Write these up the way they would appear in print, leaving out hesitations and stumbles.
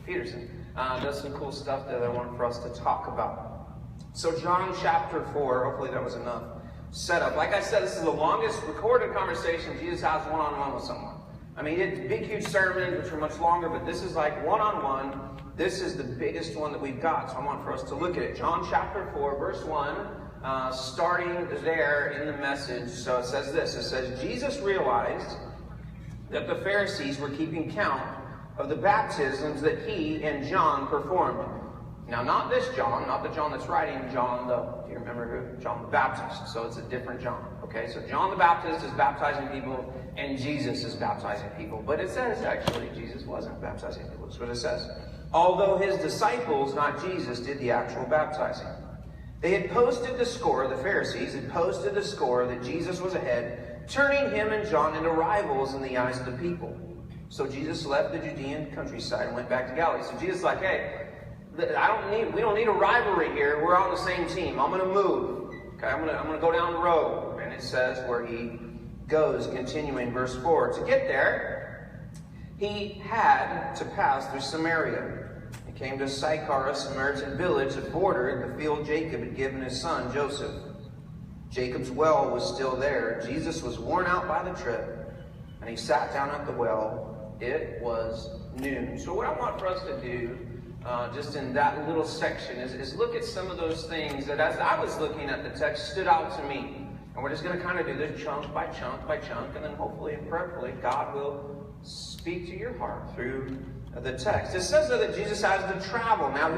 Peterson, does some cool stuff that I want for us to talk about. So John chapter 4, hopefully that was enough setup. Like I said, this is the longest recorded conversation Jesus has one-on-one with someone. I mean, he did big, huge sermons, which were much longer, but this is like one-on-one. This is the biggest one that we've got, so I want for us to look at it. John chapter 4, verse 1, starting there in the message. So it says this. It says, Jesus realized that the Pharisees were keeping count of the baptisms that he and John performed. Now, not this John, not the John that's writing, John do you remember who? John the Baptist. So it's a different John. Okay, so John the Baptist is baptizing people, and Jesus is baptizing people. But it says, actually, Jesus wasn't baptizing people. That's what it says. Although his disciples, not Jesus, did the actual baptizing. They had posted the score, the Pharisees had posted the score that Jesus was ahead, turning him and John into rivals in the eyes of the people. So Jesus left the Judean countryside and went back to Galilee. So Jesus is like, hey, we don't need a rivalry here. We're on the same team. I'm going to move. Okay, I'm going to go down the road. And it says where he goes, continuing verse 4. To get there, he had to pass through Samaria. He came to Sychar, a Samaritan village that bordered the field Jacob had given his son Joseph. Jacob's well was still there. Jesus was worn out by the trip, and he sat down at the well. It was noon. So what I want for us to do, just in that little section, is look at some of those things that, as I was looking at the text, stood out to me. And we're just going to kind of do this chunk by chunk by chunk, and then hopefully and prayerfully God will speak to your heart through the text. It says that Jesus has to travel. Now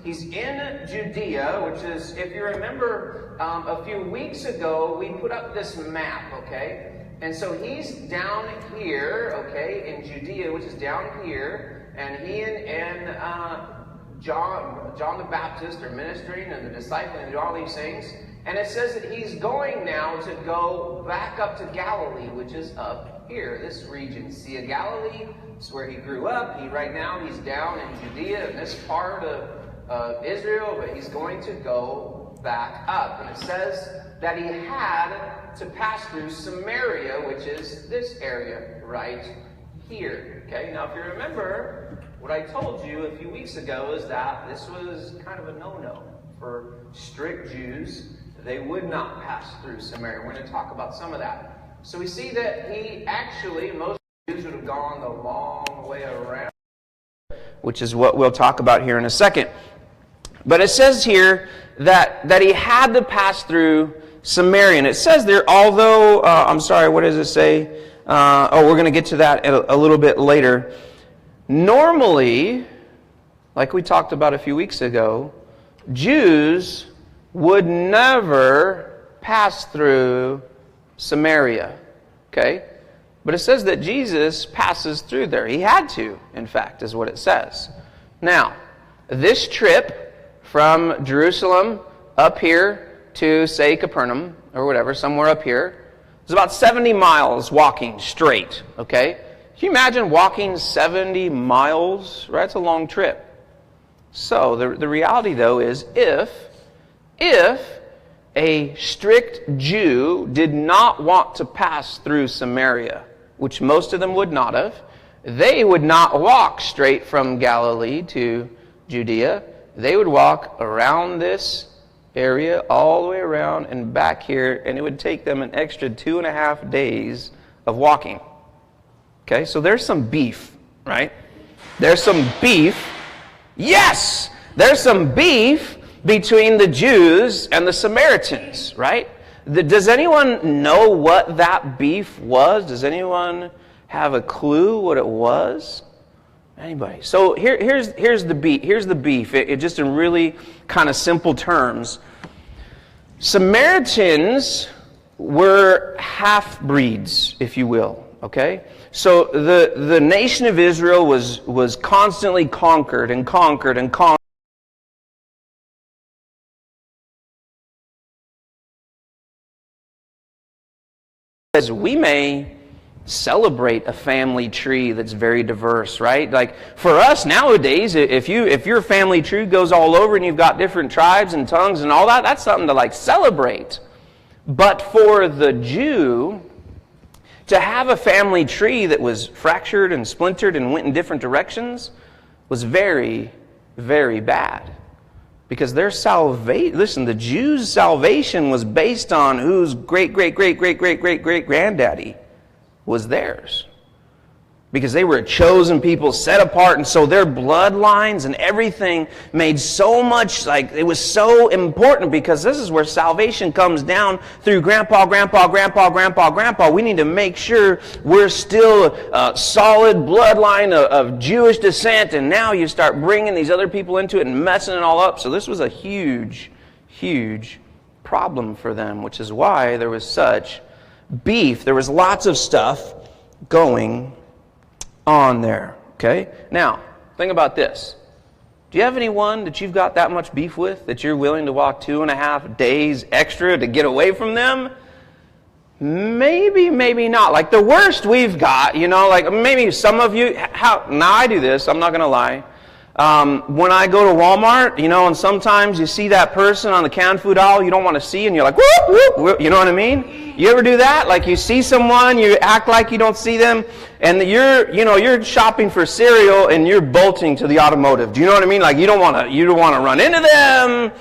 he's in Judea, which is, if you remember, a few weeks ago we put up this map, okay? And so he's down here, okay, in Judea, which is down here, and he and John the Baptist are ministering and the discipling and all these things. And it says that he's going now to go back up to Galilee, which is up here, this region. Sea of Galilee is where he grew up. Right now he's down in Judea, in this part of Israel, but he's going to go back up. And it says that he had to pass through Samaria, which is this area right here. Okay, now if you remember, what I told you a few weeks ago is that this was kind of a no-no for strict Jews. They would not pass through Samaria. We're going to talk about some of that. So we see that he actually, most Jews would have gone the long way around, which is what we'll talk about here in a second. But it says here that he had to pass through Samaria. And it says there, although, what does it say? We're going to get to that a little bit later. Normally, like we talked about a few weeks ago, Jews would never pass through Samaria. Okay? But it says that Jesus passes through there. He had to, in fact, is what it says. Now, this trip from Jerusalem up here to, say, Capernaum, or whatever, somewhere up here, is about 70 miles walking straight. Okay? Can you imagine walking 70 miles? Right? It's a long trip. So, the reality, though, is if a strict Jew did not want to pass through Samaria, which most of them would not have, they would not walk straight from Galilee to Judea. They would walk around this area, all the way around and back here, and it would take them an extra 2.5 days of walking. Okay, so there's some beef, right? There's some beef. Yes! There's some beef between the Jews and the Samaritans, right? Does anyone know what that beef was? Does anyone have a clue what it was? Anybody? So here's the beef. Here's the beef. It just in really kind of simple terms. Samaritans were half-breeds, if you will. Okay? So the nation of Israel was constantly conquered and conquered and conquered. As we may celebrate a family tree that's very diverse, right? Like for us nowadays, if your family tree goes all over and you've got different tribes and tongues and all that, that's something to like celebrate. But for the Jew, to have a family tree that was fractured and splintered and went in different directions was very, very bad. Because their salvation, listen, the Jews' salvation was based on whose great-great-great-great-great-great-great-granddaddy was theirs. Because they were a chosen people, set apart, and so their bloodlines and everything made so much, like, it was so important, because this is where salvation comes down through grandpa. We need to make sure we're still a solid bloodline of Jewish descent, and now you start bringing these other people into it and messing it all up. So this was a huge, huge problem for them, which is why there was such beef. There was lots of stuff going on there. Okay? Now, think about this. Do you have anyone that you've got that much beef with that you're willing to walk 2.5 days extra to get away from them? Maybe, maybe not. Like the worst we've got, like maybe some of you, now I do this, I'm not going to lie. When I go to Walmart, and sometimes you see that person on the canned food aisle you don't want to see, and you're like, whoop, whoop, whoop, you know what I mean? You ever do that? Like you see someone, you act like you don't see them, and you're shopping for cereal and you're bolting to the automotive. Do you know what I mean? Like you don't want to run into them.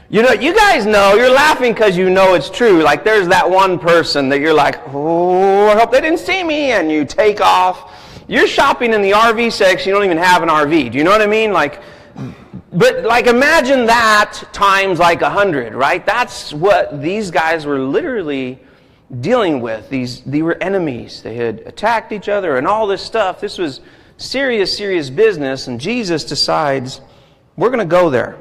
You guys know, you're laughing because you know it's true. Like there's that one person that you're like, oh, I hope they didn't see me, and you take off. You're shopping in the RV section, you don't even have an RV. Do you know what I mean? But imagine that times 100, right? That's what these guys were literally dealing with. They were enemies. They had attacked each other and all this stuff. This was serious, serious business, and Jesus decides, we're going to go there.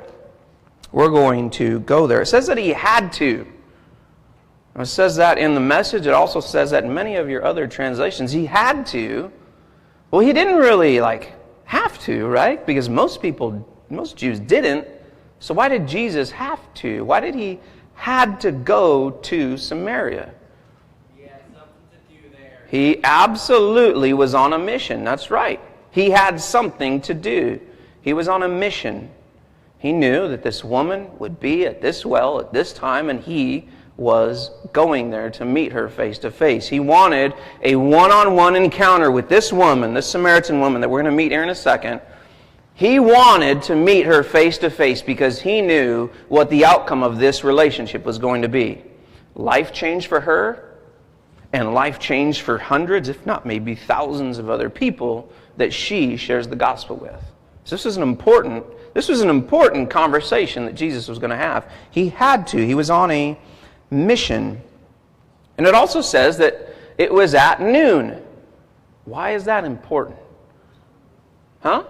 We're going to go there. It says that he had to. It says that in the Message. It also says that in many of your other translations. He had to. Well, he didn't really have to, right? Because most Jews didn't. So why did Jesus have to? Why did he had to go to Samaria? He had something to do there. He absolutely was on a mission. That's right. He had something to do. He was on a mission. He knew that this woman would be at this well at this time, and he was going there to meet her face to face. He wanted a one-on-one encounter with this woman, this Samaritan woman that we're going to meet here in a second. He wanted to meet her face to face because he knew what the outcome of this relationship was going to be. Life change for her, and life change for hundreds, if not maybe thousands of other people that she shares the gospel with. So this was an important conversation that Jesus was going to have. He had to. He was on a mission. And it also says that it was at noon. Why is that important? Huh?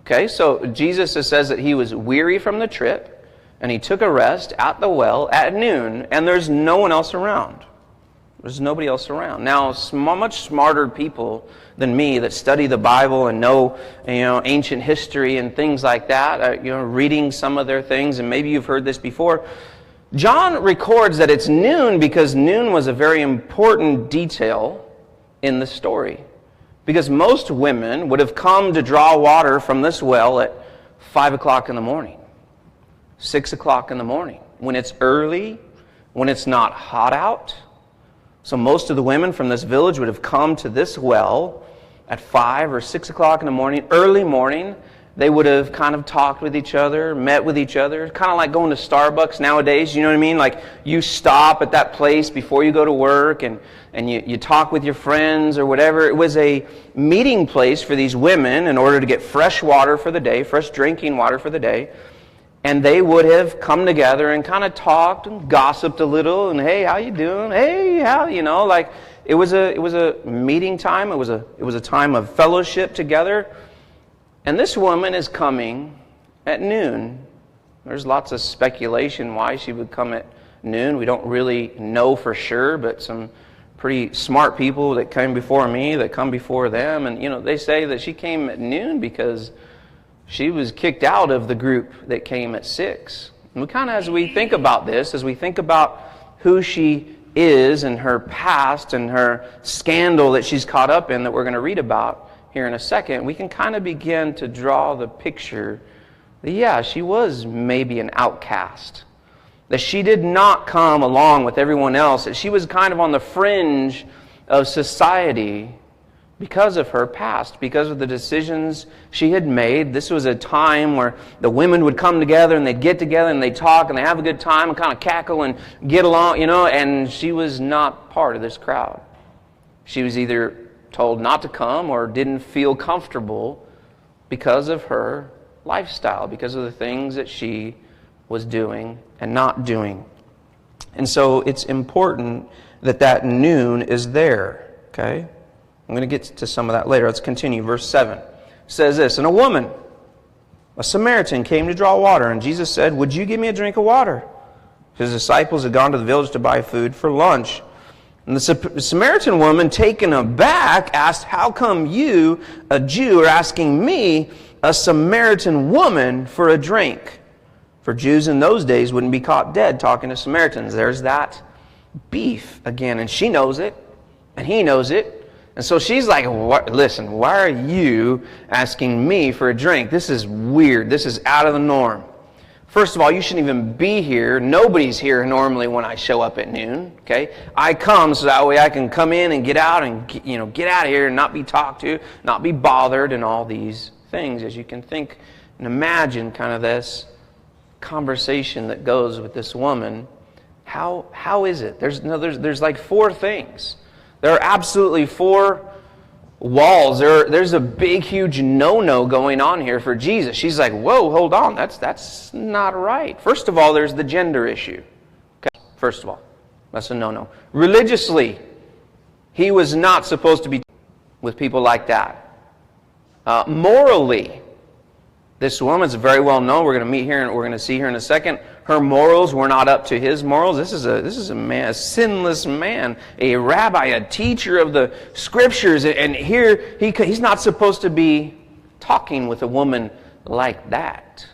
Okay, so Jesus says that he was weary from the trip, and he took a rest at the well at noon, and there's no one else around. There's nobody else around. Now, much smarter people than me that study the Bible and know, ancient history and things like that, reading some of their things, and maybe you've heard this before. John records that it's noon because noon was a very important detail in the story. Because most women would have come to draw water from this well at 5 o'clock in the morning, 6 o'clock in the morning, when it's early, when it's not hot out. So most of the women from this village would have come to this well at 5 or 6 o'clock in the morning, early morning. They would have kind of talked with each other, met with each other, kind of like going to Starbucks nowadays, you know what I mean? Like you stop at that place before you go to work and you talk with your friends or whatever. It was a meeting place for these women in order to get fresh water for the day, fresh drinking water for the day. And they would have come together and kind of talked and gossiped a little and, hey, how you doing? Hey, how, it was a meeting time. It was a time of fellowship together. And this woman is coming at noon. There's lots of speculation why she would come at noon. We don't really know for sure, but some pretty smart people that came before me, that come before them, and they say that she came at noon because she was kicked out of the group that came at 6. And we kind of, as we think about this, as we think about who she is and her past and her scandal that she's caught up in that we're going to read about here in a second, we can kind of begin to draw the picture that, she was maybe an outcast. That she did not come along with everyone else. That she was kind of on the fringe of society because of her past, because of the decisions she had made. This was a time where the women would come together and they'd get together and they'd talk and they'd have a good time and kind of cackle and get along, and she was not part of this crowd. She was either told not to come or didn't feel comfortable because of her lifestyle, because of the things that she was doing and not doing. And so it's important that that noon is there, okay? I'm going to get to some of that later. Let's continue. Verse 7 says this, "And a woman, a Samaritan, came to draw water, and Jesus said, 'Would you give me a drink of water?' His disciples had gone to the village to buy food for lunch. And the Samaritan woman, taken aback, asked, 'How come you, a Jew, are asking me, a Samaritan woman, for a drink?'" For Jews in those days wouldn't be caught dead talking to Samaritans. There's that beef again. And she knows it, and he knows it. And so she's like, "Listen, why are you asking me for a drink? This is weird. This is out of the norm. First of all, you shouldn't even be here. Nobody's here normally when I show up at noon. Okay, I come so that way I can come in and get out and get out of here and not be talked to, not be bothered, and all these things." As you can think and imagine, kind of this conversation that goes with this woman. How is it? There's like four things. There are absolutely four walls. There's a big, huge no-no going on here for Jesus. She's like, "Whoa, hold on, that's not right." First of all, there's the gender issue. Okay, first of all, that's a no-no. Religiously, he was not supposed to be with people like that. Morally, this woman's very well known. We're going to meet here and we're going to see here in a second. Her morals were not up to his morals. This is a man, a sinless man, a rabbi, a teacher of the scriptures. And here he's not supposed to be talking with a woman like that,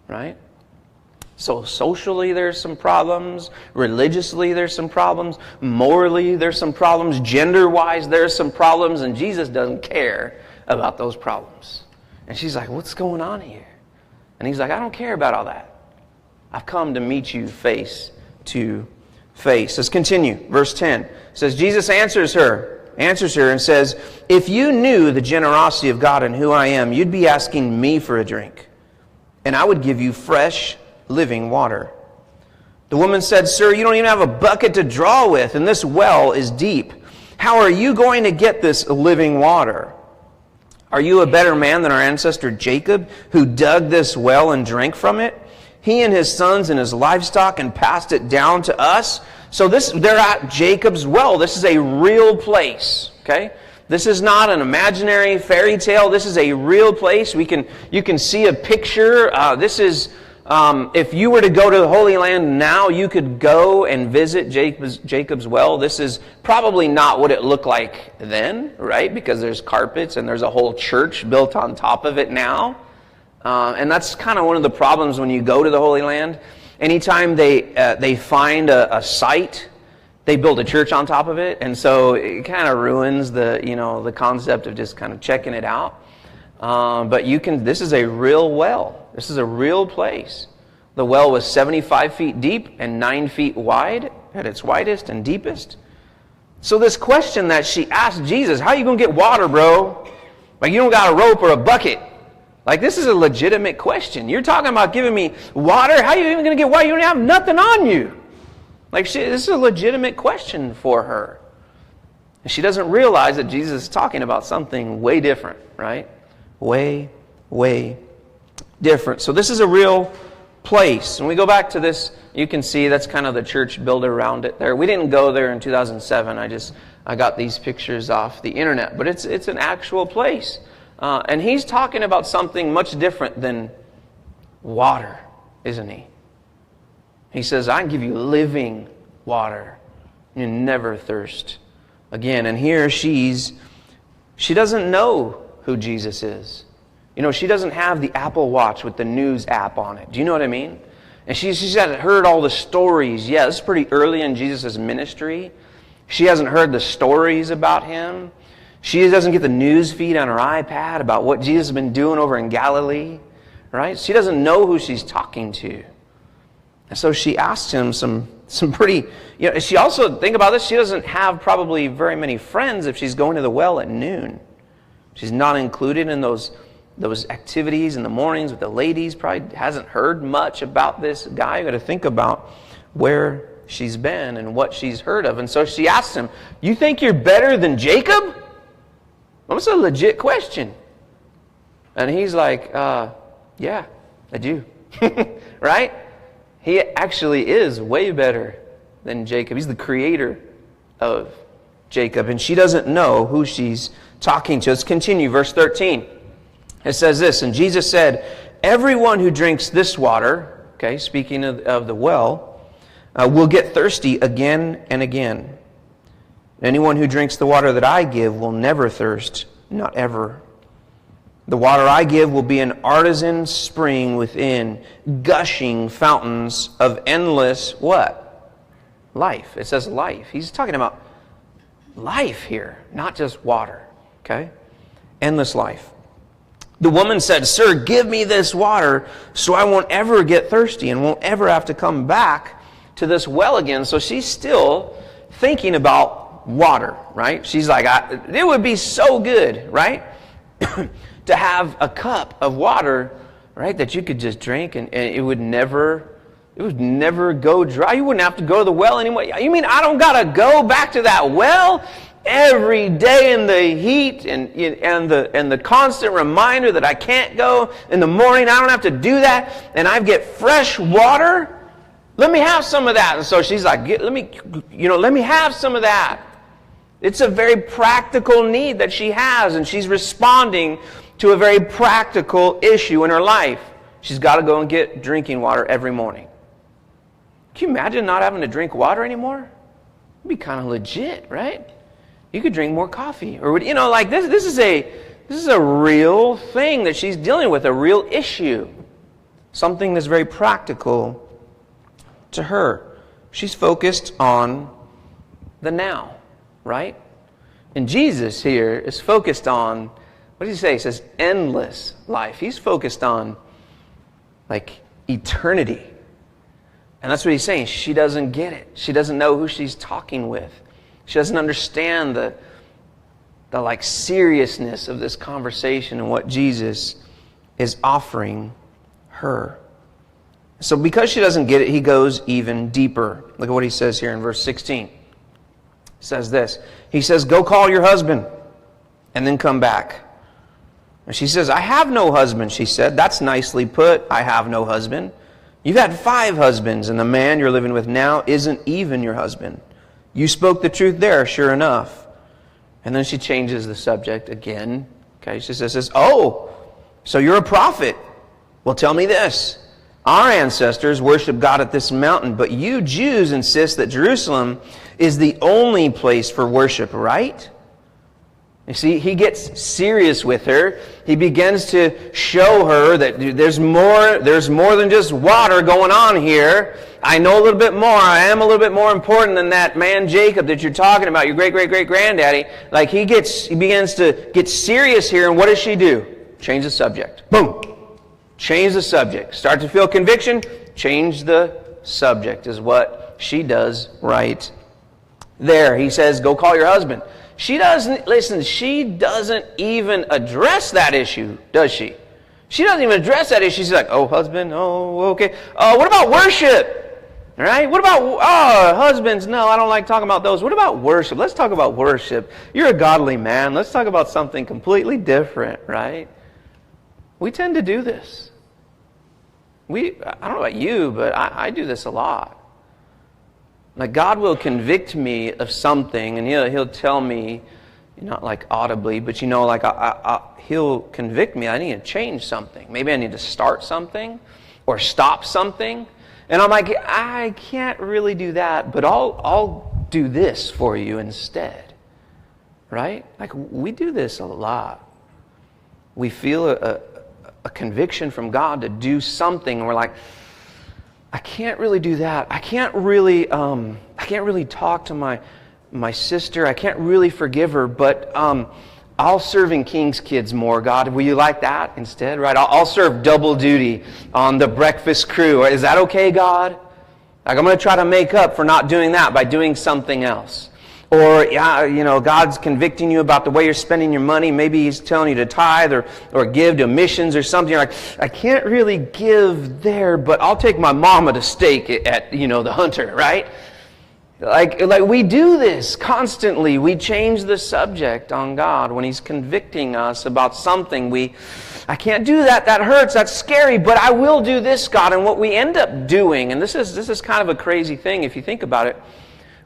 right? So socially there's some problems. Religiously there's some problems. Morally there's some problems. Gender-wise there's some problems. And Jesus doesn't care about those problems. And she's like, "What's going on here?" And he's like, "I don't care about all that. I've come to meet you face to face." Let's continue. Verse 10 says, Jesus answers her and says, "If you knew the generosity of God and who I am, you'd be asking me for a drink, and I would give you fresh, living water." The woman said, "Sir, you don't even have a bucket to draw with, and this well is deep. How are you going to get this living water? Are you a better man than our ancestor Jacob, who dug this well and drank from it? He and his sons and his livestock, and passed it down to us." So they're at Jacob's well. This is a real place, okay? This is not an imaginary fairy tale. This is a real place. You can see a picture. This is, if you were to go to the Holy Land now, you could go and visit Jacob's well. This is probably not what it looked like then, right? Because there's carpets and there's a whole church built on top of it now. And that's kind of one of the problems when you go to the Holy Land. Anytime they find a site, they build a church on top of it, and so it kind of ruins the concept of just kind of checking it out. But this is a real well. This is a real place. The well was 75 feet deep and 9 feet wide at its widest and deepest. So this question that she asked Jesus, "How are you going to get water, bro? Like, you don't got a rope or a bucket." Like, this is a legitimate question. You're talking about giving me water? How are you even going to get water? You don't have nothing on you. Like, this is a legitimate question for her. And she doesn't realize that Jesus is talking about something way different, right? Way, way different. So this is a real place. When we go back to this, you can see that's kind of the church built around it there. We didn't go there in 2007. I got these pictures off the internet. But it's an actual place. And he's talking about something much different than water, isn't he? He says, "I can give you living water. You never thirst again." And here she doesn't know who Jesus is. She doesn't have the Apple Watch with the news app on it. Do you know what I mean? And she hasn't heard all the stories. Yeah, this is pretty early in Jesus' ministry. She hasn't heard the stories about him. She doesn't get the news feed on her iPad about what Jesus has been doing over in Galilee, right? She doesn't know who she's talking to. And so she asks him some pretty, she also, think about this, she doesn't have probably very many friends if she's going to the well at noon. She's not included in those activities in the mornings with the ladies. Probably hasn't heard much about this guy. You got to think about where she's been and what she's heard of. And so she asks him, "You think you're better than Jacob?" That's a legit question. And he's like, "Yeah, I do." Right? He actually is way better than Jacob. He's the creator of Jacob. And she doesn't know who she's talking to. Let's continue. Verse 13. It says this, "And Jesus said, 'Everyone who drinks this water,'" okay, speaking of the well, "will get thirsty again and again. Anyone who drinks the water that I give will never thirst, not ever. The water I give will be an artesian spring within, gushing fountains of endless," what? Life. It says life. He's talking about life here, not just water. Okay? Endless life. The woman said, "Sir, give me this water so I won't ever get thirsty and won't ever have to come back to this well again." So she's still thinking about water, right? She's like, it would be so good, right? To have a cup of water, right, that you could just drink and it would never go dry. You wouldn't have to go to the well anymore. You mean I don't got to go back to that well every day in the heat and the constant reminder that I can't go in the morning? I don't have to do that, and I get fresh water? Let me have some of that. And so she's like, let me have some of that. It's a very practical need that she has, and she's responding to a very practical issue in her life. She's got to go and get drinking water every morning. Can you imagine not having to drink water anymore? It'd be kind of legit, right? You could drink more coffee, or like this. This is a real thing that she's dealing with, a real issue, something that's very practical to her. She's focused on the now, right? And Jesus here is focused on, what does he say? He says endless life. He's focused on like eternity. And that's what he's saying. She doesn't get it. She doesn't know who she's talking with. She doesn't understand the like seriousness of this conversation and what Jesus is offering her. So because she doesn't get it, he goes even deeper. Look at what he says here in verse 16. He says this. He says, "Go call your husband and then come back." And she says, "I have no husband," she said. "That's nicely put. I have no husband. You've had 5 husbands, and the man you're living with now isn't even your husband. You spoke the truth there, sure enough." And then she changes the subject again. Okay, she says, "Oh, so you're a prophet. Well, tell me this. Our ancestors worshiped God at this mountain, but you Jews insist that Jerusalem is the only place for worship, right?" You see, he gets serious with her. He begins to show her that there's more than just water going on here. I know a little bit more. I am a little bit more important than that man Jacob that you're talking about, your great-great-great-granddaddy. Like he begins to get serious here, and what does she do? Change the subject. Boom! Change the subject. Start to feel conviction, change the subject is what she does right there. He says, "Go call your husband." She doesn't even address that issue, does she? She doesn't even address that issue. She's like, "Oh, husband, oh, okay. What about worship? All right? What about, husbands? No, I don't like talking about those. What about worship? Let's talk about worship. You're a godly man. Let's talk about something completely different," right? We tend to do this. I don't know about you, but I do this a lot. Like God will convict me of something, and He'll tell me, not like audibly, but He'll convict me. I need to change something. Maybe I need to start something or stop something. And I'm like, I can't really do that, but I'll do this for you instead. Right? Like we do this a lot. We feel a conviction from God to do something, and we're like, I can't really do that. I can't really talk to my sister. I can't really forgive her, but I'll serve in King's Kids more, God. Will you like that instead? Right? I'll serve double duty on the breakfast crew. Is that okay, God? Like I'm going to try to make up for not doing that by doing something else. Or, yeah, God's convicting you about the way you're spending your money. Maybe He's telling you to tithe or give to missions or something. You're like, I can't really give there, but I'll take my mama to steak at the Hunter, right? Like we do this constantly. We change the subject on God when He's convicting us about something. I can't do that. That hurts. That's scary. But I will do this, God. And what we end up doing, and this is kind of a crazy thing if you think about it,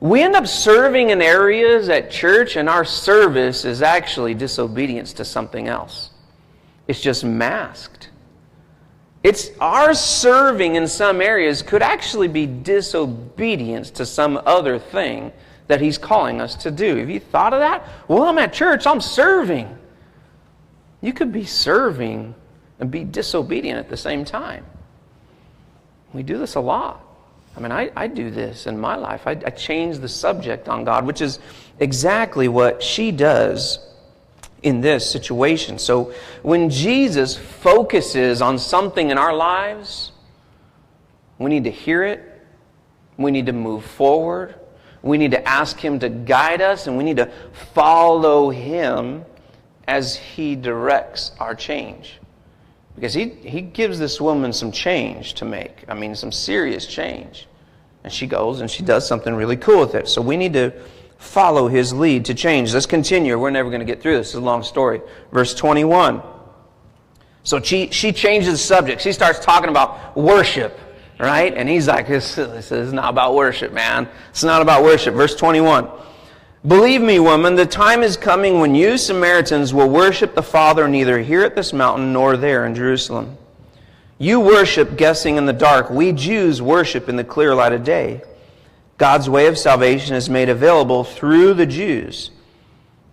we end up serving in areas at church, and our service is actually disobedience to something else. It's just masked. It's our serving in some areas could actually be disobedience to some other thing that He's calling us to do. Have you thought of that? Well, I'm at church, I'm serving. You could be serving and be disobedient at the same time. We do this a lot. I mean, I do this in my life. I change the subject on God, which is exactly what she does in this situation. So when Jesus focuses on something in our lives, we need to hear it. We need to move forward. We need to ask Him to guide us, and we need to follow Him as He directs our change. Because he gives this woman some change to make. I mean, some serious change. And she goes and she does something really cool with it. So we need to follow His lead to change. Let's continue. We're never going to get through this. It's a long story. Verse 21. So she changes the subject. She starts talking about worship, right? And He's like, this is not about worship, man. It's not about worship. Verse 21. Believe me, woman, the time is coming when you Samaritans will worship the Father neither here at this mountain nor there in Jerusalem. You worship guessing in the dark. We Jews worship in the clear light of day. God's way of salvation is made available through the Jews.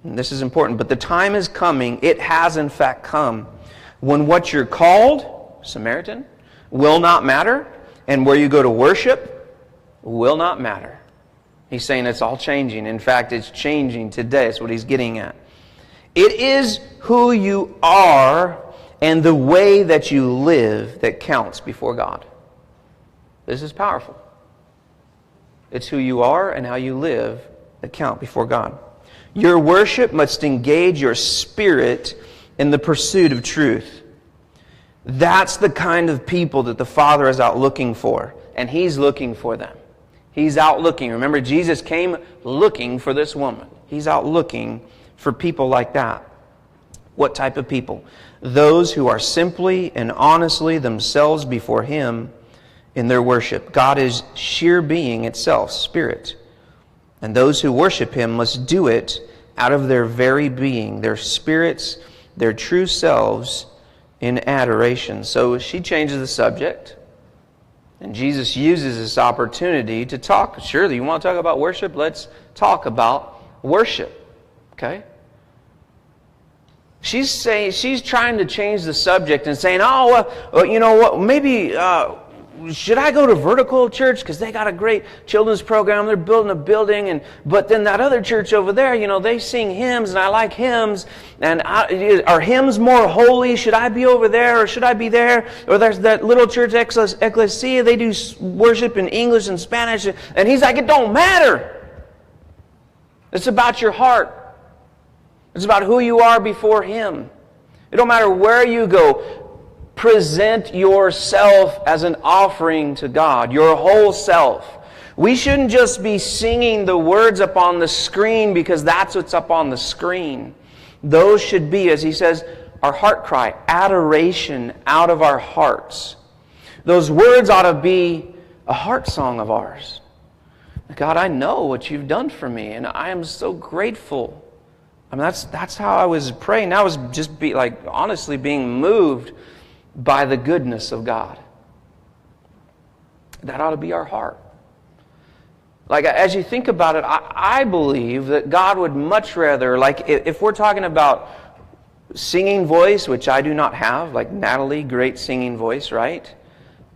And this is important. But the time is coming, it has in fact come, when what you're called, Samaritan, will not matter, and where you go to worship will not matter. He's saying it's all changing. In fact, it's changing today. That's what he's getting at. It is who you are and the way that you live that counts before God. This is powerful. It's who you are and how you live that count before God. Your worship must engage your spirit in the pursuit of truth. That's the kind of people that the Father is out looking for, and He's looking for them. He's out looking. Remember, Jesus came looking for this woman. He's out looking for people like that. What type of people? Those who are simply and honestly themselves before Him in their worship. God is sheer being itself, spirit. And those who worship Him must do it out of their very being, their spirits, their true selves in adoration. So she changes the subject. And Jesus uses this opportunity to talk. Surely, you want to talk about worship? Let's talk about worship. Okay? She's trying to change the subject and saying, you know what, maybe should I go to Vertical Church because they got a great children's program. They're building a building, but then that other church over there, they sing hymns, and I like hymns. And are hymns more holy? Should I be over there, or should I be there? Or there's that little church, Ekklesia, they do worship in English and Spanish. And he's like, it don't matter. It's about your heart. It's about who you are before Him. It don't matter where you go. Present yourself as an offering to God, your whole self. We shouldn't just be singing the words up on the screen because that's what's up on the screen. Those should be, as he says, our heart cry, adoration out of our hearts. Those words ought to be a heart song of ours. God, I know what You've done for me, and I am so grateful. I mean, that's how I was praying. I was just honestly being moved by the goodness of God. That ought to be our heart. As you think about it, I believe that God would much rather, if we're talking about singing voice, which I do not have, like Natalie, great singing voice, right?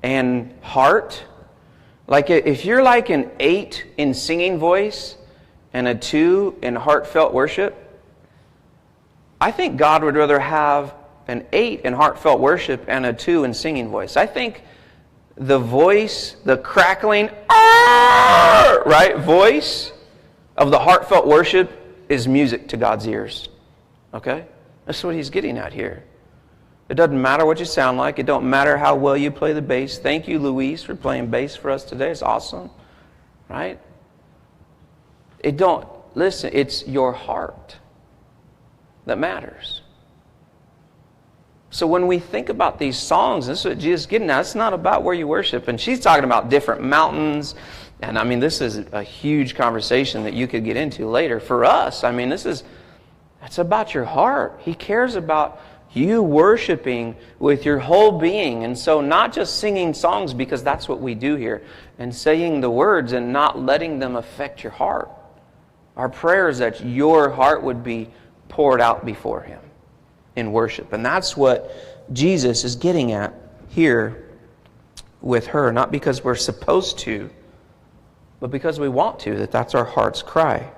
And heart. If you're like an 8 in singing voice and a 2 in heartfelt worship, I think God would rather have an 8 in heartfelt worship and a 2 in singing voice. I think the voice, the crackling, right, voice of the heartfelt worship is music to God's ears. Okay? That's what he's getting at here. It doesn't matter what you sound like. It don't matter how well you play the bass. Thank you, Luis, for playing bass for us today. It's awesome. Right? Listen, it's your heart that matters. So when we think about these songs, this is what Jesus is getting at. It's not about where you worship. And she's talking about different mountains. And I mean, this is a huge conversation that you could get into later. For us, I mean, it's about your heart. He cares about you worshiping with your whole being. And so not just singing songs because that's what we do here, and saying the words and not letting them affect your heart. Our prayer is that your heart would be poured out before Him in worship. And that's what Jesus is getting at here with her. Not because we're supposed to, but because we want to. That's our heart's cry. It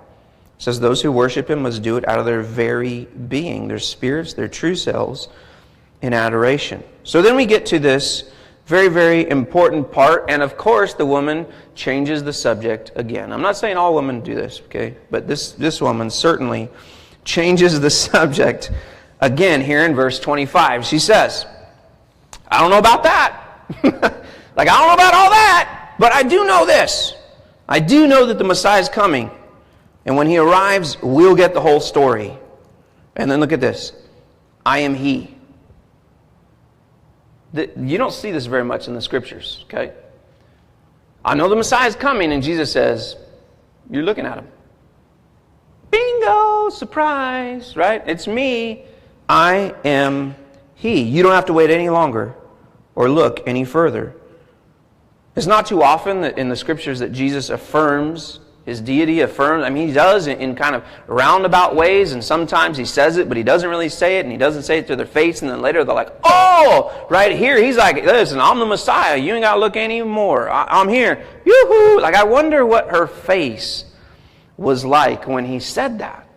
says those who worship Him must do it out of their very being, their spirits, their true selves, in adoration. So then we get to this very, very important part. And of course, the woman changes the subject again. I'm not saying all women do this, okay? But this woman certainly changes the subject again here in verse 25. She says, I don't know about that. Like, I don't know about all that. But I do know this. I do know that the Messiah is coming. And when He arrives, we'll get the whole story. And then look at this. I am He. You don't see this very much in the Scriptures, okay? I know the Messiah is coming, and Jesus says, you're looking at Him. Bingo! Surprise! Right? It's me. I am He. You don't have to wait any longer or look any further. It's not too often that in the Scriptures that Jesus affirms His deity, He does in kind of roundabout ways, and sometimes He says it, but He doesn't really say it, and He doesn't say it to their face, and then later they're like, oh! Right here, He's like, listen, I'm the Messiah. You ain't got to look anymore. I'm here. Yoo-hoo! Like, I wonder what her face was like when He said that.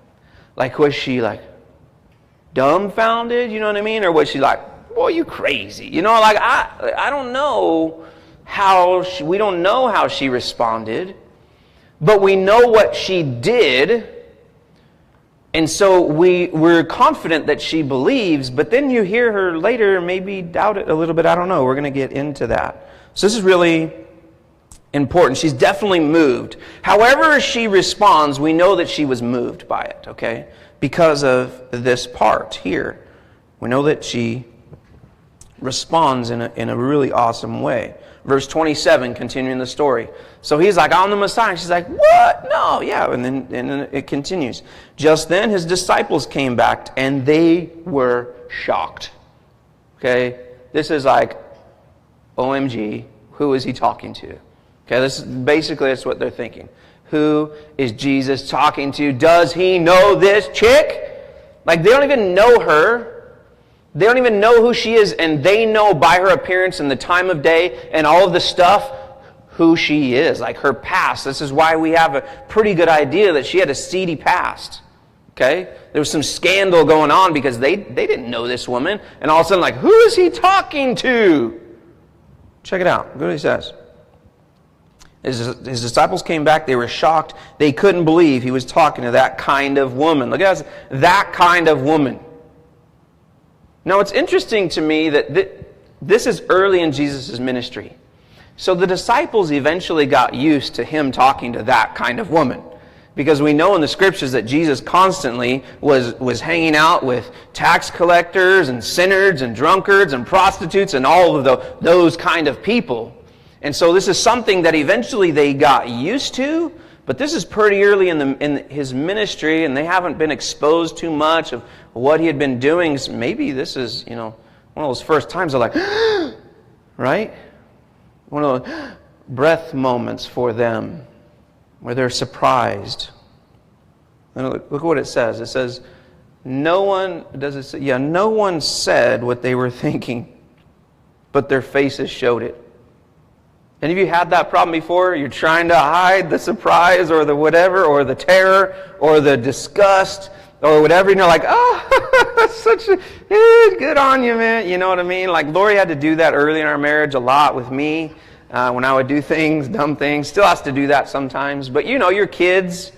Like, was she like dumbfounded, you know what I mean? Or was she like, boy, you crazy? You know, like, I don't know we don't know how she responded. But we know what she did, and so we're confident that she believes, but then you hear her later maybe doubt it a little bit. I don't know. We're going to get into that. So this is really important. She's definitely moved. However she responds, we know that she was moved by it, okay? Because of this part here. We know that she responds in a really awesome way. Verse 27, continuing the story. So he's like, I'm the Messiah. She's like, what? No, yeah. And then it continues. Just then his disciples came back, and they were shocked. Okay? This is like, OMG, who is he talking to? Okay, that's what they're thinking. Who is Jesus talking to? Does he know this chick? Like, they don't even know her. They don't even know who she is, and they know by her appearance and the time of day and all of the stuff who she is, like her past. This is why we have a pretty good idea that she had a seedy past. Okay? There was some scandal going on because they didn't know this woman, and all of a sudden, like, who is he talking to? Check it out. Look what he says. His disciples came back. They were shocked. They couldn't believe he was talking to that kind of woman. Look at that. That kind of woman. Now, it's interesting to me that this is early in Jesus' ministry. So the disciples eventually got used to him talking to that kind of woman. Because we know in the Scriptures that Jesus constantly was hanging out with tax collectors and sinners and drunkards and prostitutes and all of those kind of people. And so this is something that eventually they got used to. But this is pretty early in his ministry, and they haven't been exposed too much of what he had been doing. So maybe this is, one of those first times they're like, right? One of those breath moments for them where they're surprised. And look what it says. It says, no one said what they were thinking, but their faces showed it. Any of you had that problem before? You're trying to hide the surprise or the whatever, or the terror, or the disgust, or whatever, and you're like, oh, good on you, man. You know what I mean? Like, Lori had to do that early in our marriage a lot with me when I would do things, dumb things. Still has to do that sometimes. But your kids,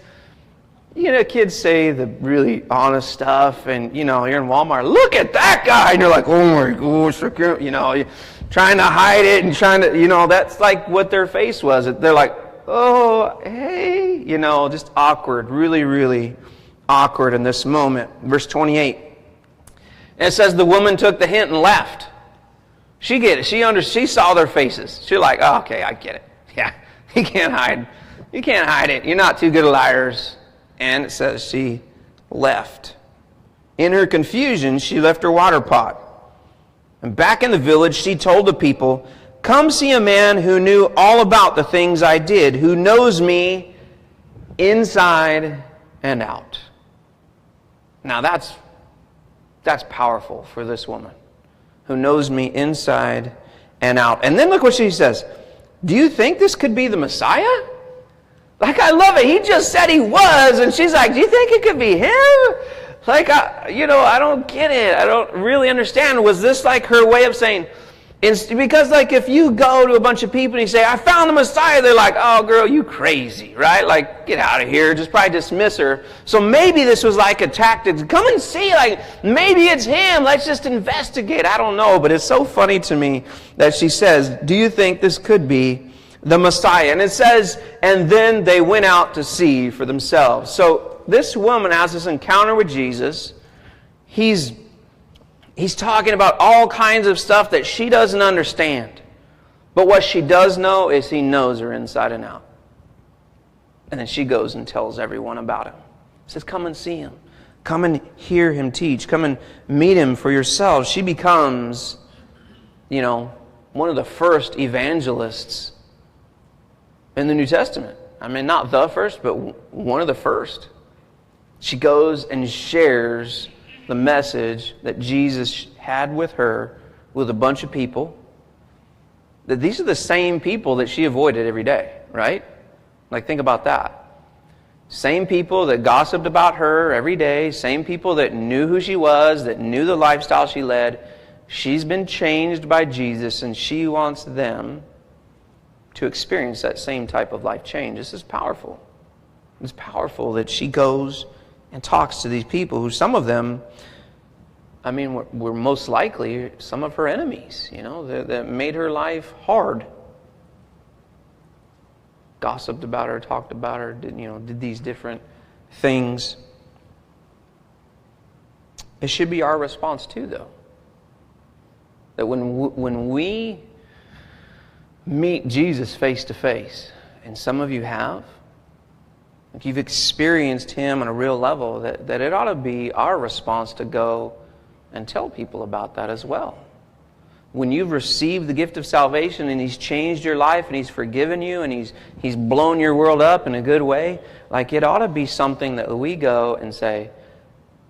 kids say the really honest stuff, and, you're in Walmart, look at that guy, and you're like, oh my gosh, you're trying to hide it and trying to, that's like what their face was. They're like, oh, hey, just awkward, really, really awkward in this moment. Verse 28, and it says the woman took the hint and left. She get it. She saw their faces. She's like, oh, okay, I get it. Yeah, you can't hide. You can't hide it. You're not too good liars. And it says she left. In her confusion, she left her water pot. And back in the village, she told the people, come see a man who knew all about the things I did, who knows me inside and out. Now that's powerful for this woman, who knows me inside and out. And then look what she says. Do you think this could be the Messiah? Like, I love it. He just said he was, and she's like, do you think it could be him? Like, I don't get it. I don't really understand. Was this like her way of saying, because like if you go to a bunch of people and you say, I found the Messiah, they're like, oh girl, you crazy, right? Like, get out of here. Just probably dismiss her. So maybe this was like a tactic. Come and see, like, maybe it's him. Let's just investigate. I don't know. But it's so funny to me that she says, do you think this could be the Messiah? And it says, and then they went out to see for themselves. So this woman has this encounter with Jesus. He's talking about all kinds of stuff that she doesn't understand. But what she does know is he knows her inside and out. And then she goes and tells everyone about him. Says, come and see him. Come and hear him teach. Come and meet him for yourselves. She becomes, one of the first evangelists in the New Testament. I mean, not the first, but one of the first. She goes and shares the message that Jesus had with her with a bunch of people. That these are the same people that she avoided every day, right? Like, think about that. Same people that gossiped about her every day, same people that knew who she was, that knew the lifestyle she led. She's been changed by Jesus, and she wants them to experience that same type of life change. This is powerful. It's powerful that she goes and talks to these people who, some of them, were most likely some of her enemies, that made her life hard. Gossiped about her, talked about her, did these different things. It should be our response too, though. That when we meet Jesus face to face, and some of you have, if you've experienced him on a real level, that it ought to be our response to go and tell people about that as well. When you've received the gift of salvation and he's changed your life and he's forgiven you and he's blown your world up in a good way, like, it ought to be something that we go and say,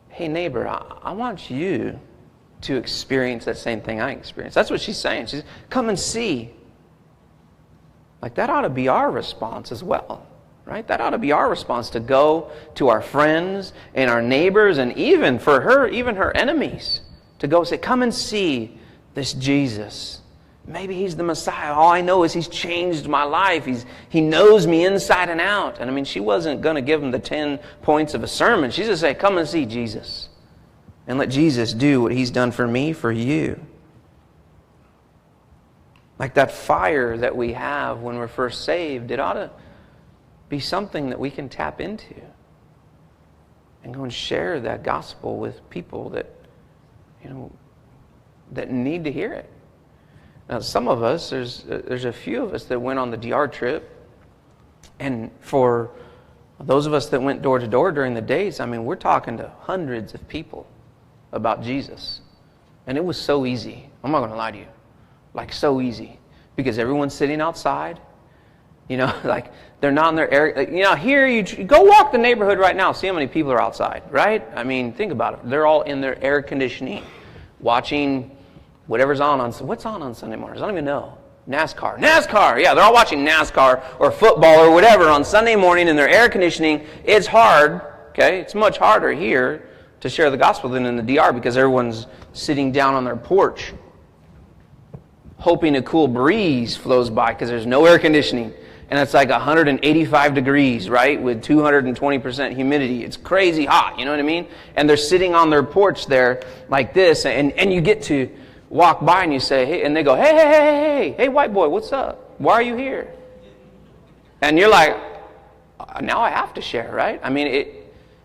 hey neighbor, I want you to experience that same thing I experienced. That's what she's saying. She's, come and see. Like, that ought to be our response as well, right? That ought to be our response, to go to our friends and our neighbors, and even for her, even her enemies, to go say, come and see this Jesus. Maybe he's the Messiah. All I know is he's changed my life. He knows me inside and out. And she wasn't going to give him the 10 points of a sermon. She's just saying, come and see Jesus. And let Jesus do what he's done for me, for you. Like that fire that we have when we're first saved, it ought to be something that we can tap into and go and share that gospel with people that, that need to hear it. Now, some of us, there's a few of us that went on the DR trip, and for those of us that went door to door during the days, we're talking to hundreds of people about Jesus. And it was so easy. I'm not going to lie to you. Like, so easy. Because everyone's sitting outside. Like, they're not in their air. Here, you go walk the neighborhood right now. See how many people are outside, right? Think about it. They're all in their air conditioning, watching whatever's on what's on Sunday mornings? I don't even know. NASCAR. Yeah, they're all watching NASCAR or football or whatever on Sunday morning in their air conditioning. It's hard, okay? It's much harder here to share the gospel than in the DR, because everyone's sitting down on their porch hoping a cool breeze flows by because there's no air conditioning. and it's like 185 degrees, right, with 220% humidity. It's crazy hot, you know what I mean? And they're sitting on their porch there like this, and you get to walk by and you say, hey, and they go, hey, white boy, what's up? Why are you here? And you're like, now I have to share, right? I mean,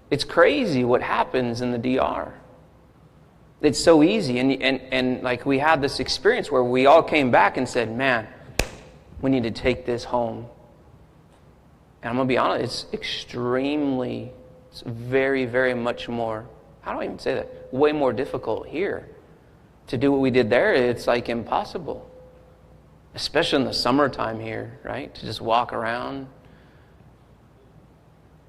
it's crazy what happens in the DR. It's so easy, and like we had this experience where we all came back and said, man, we need to take this home. And I'm going to be honest, it's very, very much more, how do I even say that? Way more difficult here. To do what we did there, it's like impossible. Especially in the summertime here, right? To just walk around.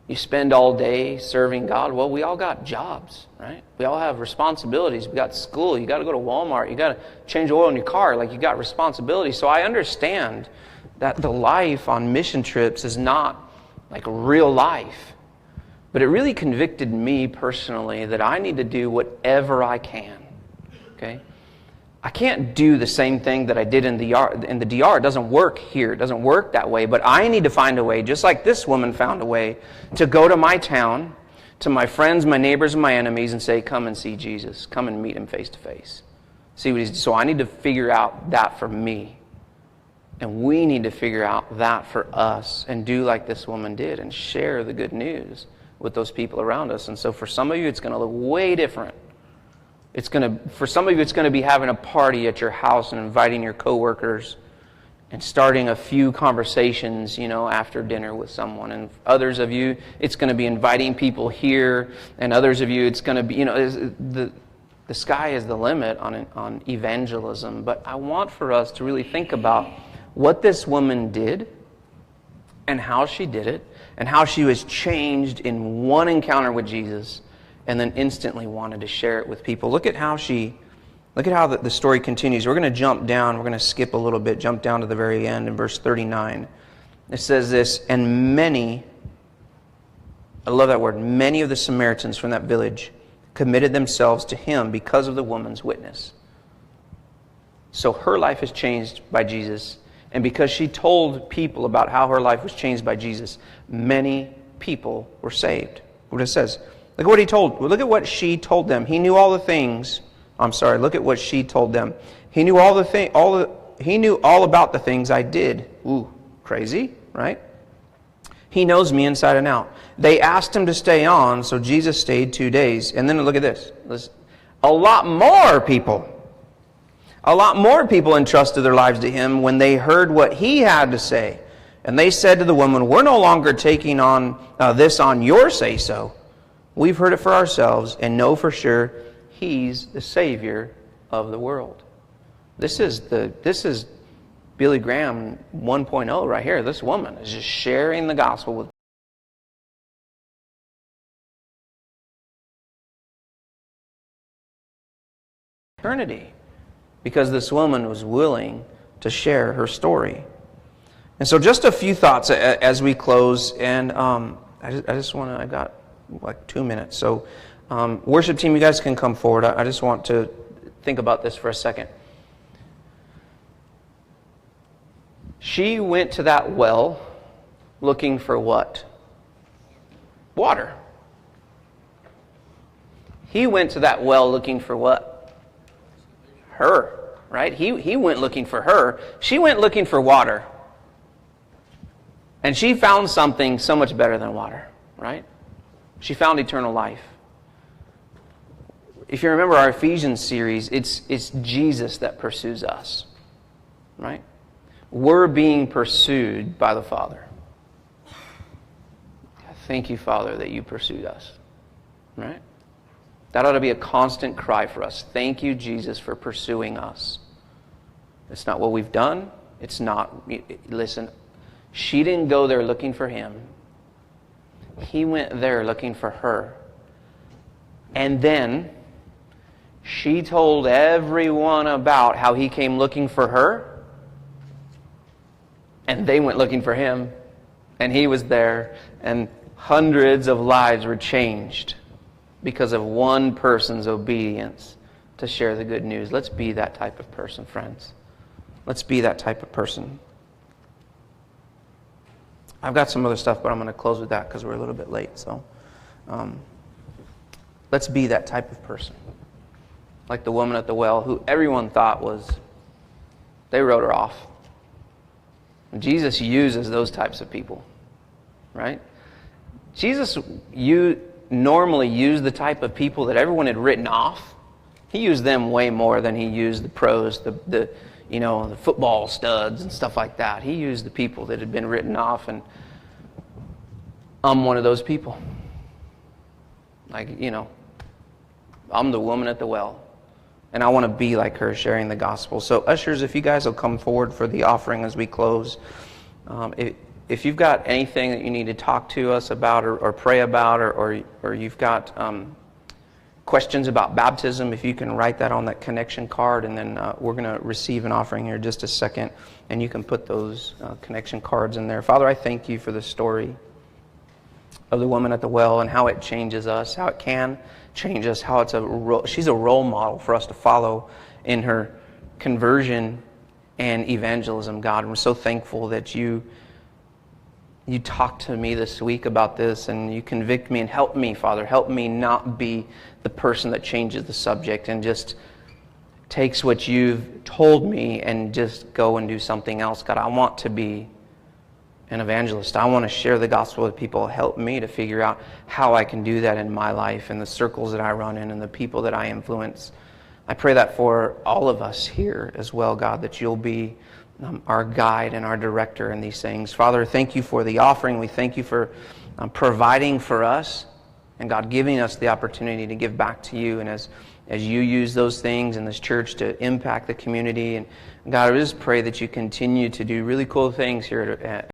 You spend all day serving God. Well, we all got jobs, right? We all have responsibilities. We got school. You got to go to Walmart. You got to change oil in your car. Like, you got responsibilities. So I understand that the life on mission trips is not like real life. But it really convicted me personally that I need to do whatever I can. Okay? I can't do the same thing that I did in the DR. It doesn't work here. It doesn't work that way. But I need to find a way, just like this woman found a way, to go to my town, to my friends, my neighbors, and my enemies, and say, come and see Jesus. Come and meet him face to face. See what he's. So I need to figure out that for me. And we need to figure out that for us and do like this woman did and share the good news with those people around us. And so for some of you, it's going to look way different. For some of you, it's going to be having a party at your house and inviting your coworkers and starting a few conversations, after dinner with someone. And others of you, it's going to be inviting people here. And others of you, it's going to be, the sky is the limit on evangelism. But I want for us to really think about what this woman did and how she did it and how she was changed in one encounter with Jesus, and then instantly wanted to share it with people. Look at how the story continues. We're going to jump down. We're going to skip a little bit, jump down to the very end in verse 39. It says this, and many, I love that word, many of the Samaritans from that village committed themselves to him because of the woman's witness. So her life is changed by Jesus. And because she told people about how her life was changed by Jesus, many people were saved. What it says. Look at what he told. Look at what she told them. He knew all the things. Look at what she told them. He knew he knew all about the things I did. Ooh, crazy, right? He knows me inside and out. They asked him to stay on, so Jesus stayed 2 days. And then look at this. A lot more people entrusted their lives to him when they heard what he had to say. And they said to the woman, we're no longer taking on this on your say-so. We've heard it for ourselves and know for sure he's the Savior of the world. This is Billy Graham 1.0 right here. This woman is just sharing the gospel with eternity, because this woman was willing to share her story. And so just a few thoughts as we close, and I've got like 2 minutes. So worship team, you guys can come forward. I just want to think about this for a second. She went to that well looking for what? Water. He went to that well looking for what? Her, right? He went looking for her. She went looking for water. And she found something so much better than water, right? She found eternal life. If you remember our Ephesians series, it's Jesus that pursues us, right? We're being pursued by the Father. Thank you, Father, that you pursued us, right? That ought to be a constant cry for us. Thank you, Jesus, for pursuing us. It's not what we've done. It's not, listen, she didn't go there looking for him. He went there looking for her. And then she told everyone about how he came looking for her. And they went looking for him. And he was there. And hundreds of lives were changed because of one person's obedience to share the good news. Let's be that type of person, friends. Let's be that type of person. I've got some other stuff, but I'm going to close with that because we're a little bit late. So let's be that type of person. Like the woman at the well who everyone thought they wrote her off. Jesus uses those types of people, right? Jesus normally used the type of people that everyone had written off. He used them way more than he used the pros, the football studs and stuff like that. He used the people that had been written off, and I'm one of those people. Like, I'm the woman at the well. And I want to be like her, sharing the gospel. So ushers, if you guys will come forward for the offering as we close. If you've got anything that you need to talk to us about or pray about, or you've got questions about baptism, if you can write that on that connection card, and then we're going to receive an offering here in just a second, and you can put those connection cards in there. Father, I thank you for the story of the woman at the well and how it changes us, how it can change us, how she's a role model for us to follow in her conversion and evangelism, God. And we're so thankful that you talked to me this week about this, and you convict me and help me, Father. Help me not be the person that changes the subject and just takes what you've told me and just go and do something else. God, I want to be an evangelist. I want to share the gospel with people. Help me to figure out how I can do that in my life and the circles that I run in and the people that I influence. I pray that for all of us here as well, God, that you'll be our guide and our director in these things. Father, thank you for the offering. We thank you for providing for us, and God, giving us the opportunity to give back to you. And as you use those things in this church to impact the community, and God, I just pray that you continue to do really cool things here at